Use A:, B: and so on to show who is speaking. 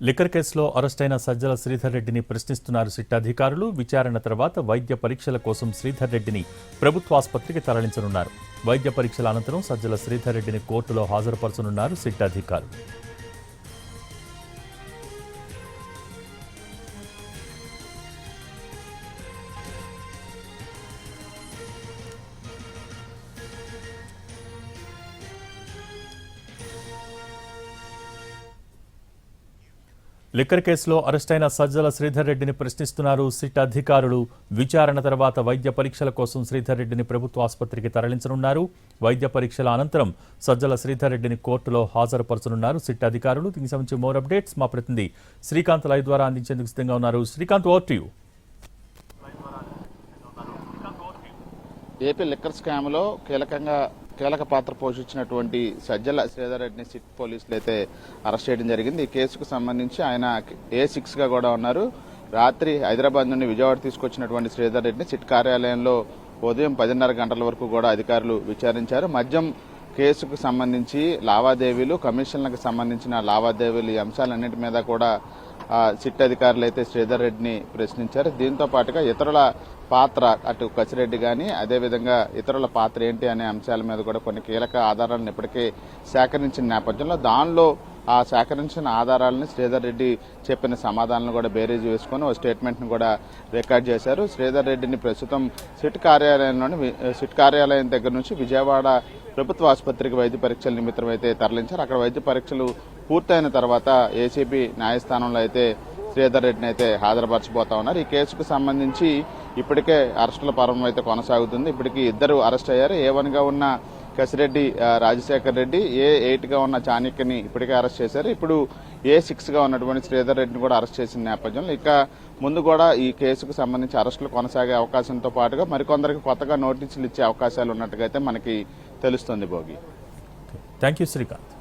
A: Liquor కేసులో అరెస్టైన సజ్జల శ్రీధర్ రెడ్డిని ప్రశ్నిస్తున్నారు సిట్ అధికారులు. విచారణ తర్వాత వైద్య పరీక్షల కోసం శ్రీధర్ రెడ్డిని ప్రభుత్వాసుపత్రికి తరలించనున్నారు. వైద్య పరీక్షల అనంతరం సజ్జల శ్రీధర్ రెడ్డిని కోర్టులో హాజరుపరచనున్నారు సిట్ అధికారులు. లిక్కర్ కేసులో అరెస్టైన సజ్జల శ్రీధర్ రెడ్డిని ప్రశ్నిస్తున్నారు సిట్ అధికారులు. విచారణ తర్వాత వైద్య పరీక్షల కోసం శ్రీధర్ రెడ్డిని ప్రభుత్వ ఆసుపత్రికి తరలించనున్నారు. వైద్య పరీక్షల అనంతరం సజ్జల శ్రీధర్ రెడ్డిని కోర్టులో హాజరుపరచనున్నారు సిట్ అధికారులు. దీనికి సంబంధించి మోర్ అప్డేట్స్ మా ప్రతినిధి శ్రీకాంత్ లైవ్ ద్వారా అందించేందుకు సిద్ధంగా ఉన్నారు. Srikanth, over to you.
B: AP liquor స్కామ్లో కీలక పాత్ర పోషించినటువంటి సజ్జల శ్రీధర్ రెడ్డిని సిట్ పోలీసులు అయితే అరెస్ట్ చేయడం జరిగింది. ఈ కేసుకు సంబంధించి ఆయన A6గా కూడా ఉన్నారు. రాత్రి హైదరాబాద్ నుండి విజయవాడ తీసుకొచ్చినటువంటి శ్రీధర్ రెడ్డిని సిట్ కార్యాలయంలో ఉదయం 10:30 గంటల వరకు కూడా అధికారులు విచారించారు. మద్యం కేసుకు సంబంధించి లావాదేవీలు, కమిషన్లకు సంబంధించిన లావాదేవీలు, ఈ అంశాలన్నింటి మీద కూడా సిట్ అధికారులు అయితే శ్రీధర్ రెడ్డిని ప్రశ్నించారు. దీంతో పాటుగా ఇతరుల పాత్ర, అటు కసిరెడ్డి కానీ అదేవిధంగా ఇతరుల పాత్ర ఏంటి అనే అంశాల మీద కూడా కొన్ని కీలక ఆధారాలను ఇప్పటికే సేకరించిన నేపథ్యంలో దానిలో ఆ సేకరించిన ఆధారాలను శ్రీధర్ రెడ్డి చెప్పిన సమాధానాలను కూడా బేరీజ్ వేసుకొని ఓ స్టేట్మెంట్ను కూడా రికార్డ్ చేశారు. శ్రీధర్ రెడ్డిని ప్రస్తుతం సిట్ కార్యాలయం దగ్గర నుంచి విజయవాడ ప్రభుత్వ ఆసుపత్రికి వైద్య పరీక్షల నిమిత్తం అయితే తరలించారు. అక్కడ వైద్య పరీక్షలు పూర్తయిన తర్వాత ఏసీబీ న్యాయస్థానంలో అయితే శ్రీధర్ రెడ్డిని అయితే హాజరుపరచబోతా ఉన్నారు. ఈ కేసుకు సంబంధించి ఇప్పటికే అరెస్టుల పర్వం అయితే కొనసాగుతుంది. ఇప్పటికీ ఇద్దరు అరెస్ట్ అయ్యారు. A1గా ఉన్న కసిరెడ్డి రాజశేఖర్ రెడ్డి, A8గా ఉన్న చాణక్యని ఇప్పటికే అరెస్ట్ చేశారు. ఇప్పుడు A6గా ఉన్నటువంటి శ్రీధర్ రెడ్డిని కూడా అరెస్ట్ చేసిన నేపథ్యంలో ఇక ముందు కూడా ఈ కేసుకు సంబంధించి అరెస్టులు కొనసాగే అవకాశంతో పాటుగా మరికొందరికి కొత్తగా నోటీసులు ఇచ్చే అవకాశాలు ఉన్నట్టుగా అయితే మనకి తెలుస్తుంది. Bhogi,
A: thank you Srikanth.